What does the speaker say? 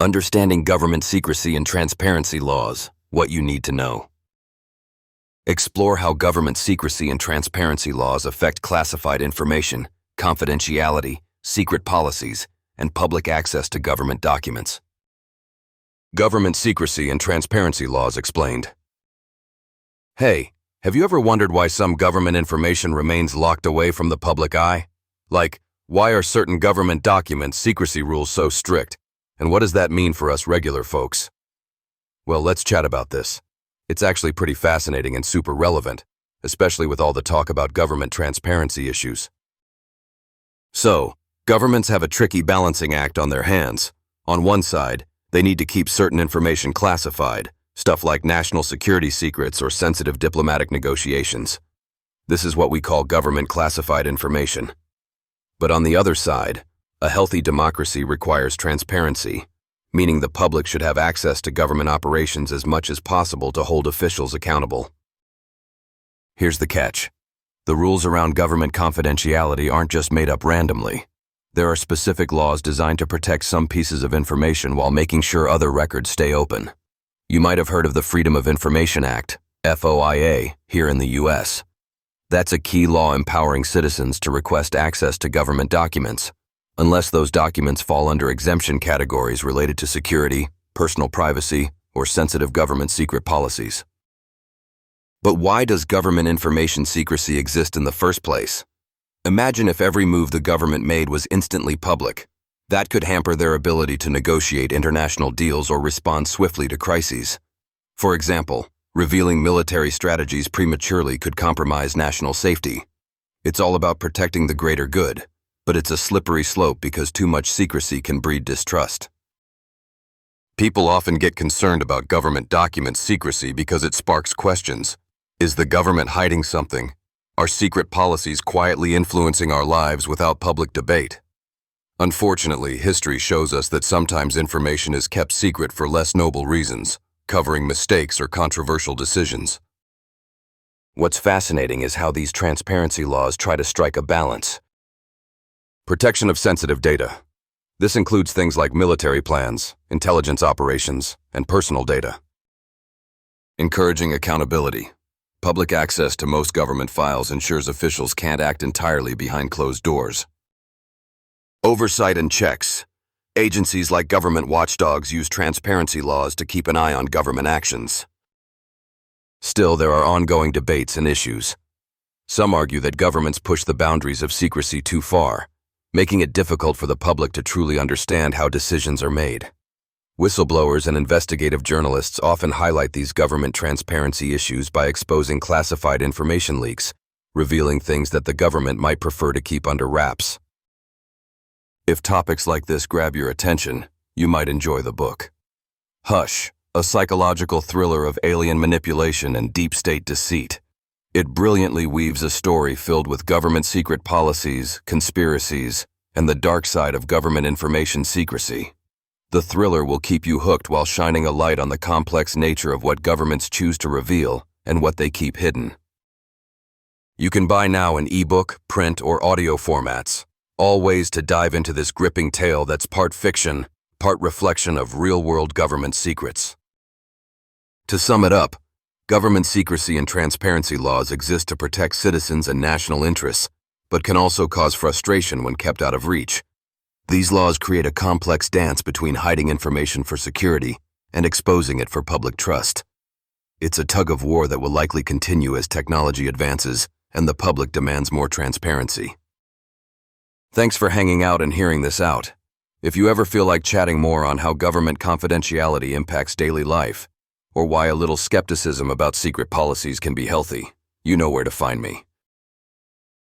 Understanding government secrecy and transparency laws, what you need to know. Explore how government secrecy and transparency laws affect classified information, confidentiality, secret policies, and public access to government documents. Government secrecy and transparency laws explained. Hey, have you ever wondered why some government information remains locked away from the public eye? Like, why are certain government documents secrecy rules so strict? And what does that mean for us regular folks? Well, let's chat about this. It's actually pretty fascinating and super relevant, especially with all the talk about government transparency issues. So, governments have a tricky balancing act on their hands. On one side, they need to keep certain information classified, stuff like national security secrets or sensitive diplomatic negotiations. This is what we call government classified information. But on the other side, a healthy democracy requires transparency, meaning the public should have access to government operations as much as possible to hold officials accountable. Here's the catch. The rules around government confidentiality aren't just made up randomly. There are specific laws designed to protect some pieces of information while making sure other records stay open. You might have heard of the Freedom of Information Act, FOIA, here in the US. That's a key law empowering citizens to request access to government documents, unless those documents fall under exemption categories related to security, personal privacy, or sensitive government secret policies. But why does government information secrecy exist in the first place? Imagine if every move the government made was instantly public. That could hamper their ability to negotiate international deals or respond swiftly to crises. For example, revealing military strategies prematurely could compromise national safety. It's all about protecting the greater good, but it's a slippery slope because too much secrecy can breed distrust. People often get concerned about government document secrecy because it sparks questions. Is the government hiding something? Are secret policies quietly influencing our lives without public debate? Unfortunately, history shows us that sometimes information is kept secret for less noble reasons, covering mistakes or controversial decisions. What's fascinating is how these transparency laws try to strike a balance. Protection of sensitive data. This includes things like military plans, intelligence operations, and personal data. Encouraging accountability. Public access to most government files ensures officials can't act entirely behind closed doors. Oversight and checks. Agencies like government watchdogs use transparency laws to keep an eye on government actions. Still, there are ongoing debates and issues. Some argue that governments push the boundaries of secrecy too far, making it difficult for the public to truly understand how decisions are made. Whistleblowers and investigative journalists often highlight these government transparency issues by exposing classified information leaks, revealing things that the government might prefer to keep under wraps. If topics like this grab your attention, you might enjoy the book. Hush, a psychological thriller of alien manipulation and deep state deceit. It brilliantly weaves a story filled with government secret policies, conspiracies, and the dark side of government information secrecy. The thriller will keep you hooked while shining a light on the complex nature of what governments choose to reveal and what they keep hidden. You can buy now in ebook, print, or audio formats, all ways to dive into this gripping tale that's part fiction, part reflection of real-world government secrets. To sum it up, government secrecy and transparency laws exist to protect citizens and national interests, but can also cause frustration when kept out of reach. These laws create a complex dance between hiding information for security and exposing it for public trust. It's a tug-of-war that will likely continue as technology advances and the public demands more transparency. Thanks for hanging out and hearing this out. If you ever feel like chatting more on how government confidentiality impacts daily life, or why a little skepticism about secret policies can be healthy, you know where to find me.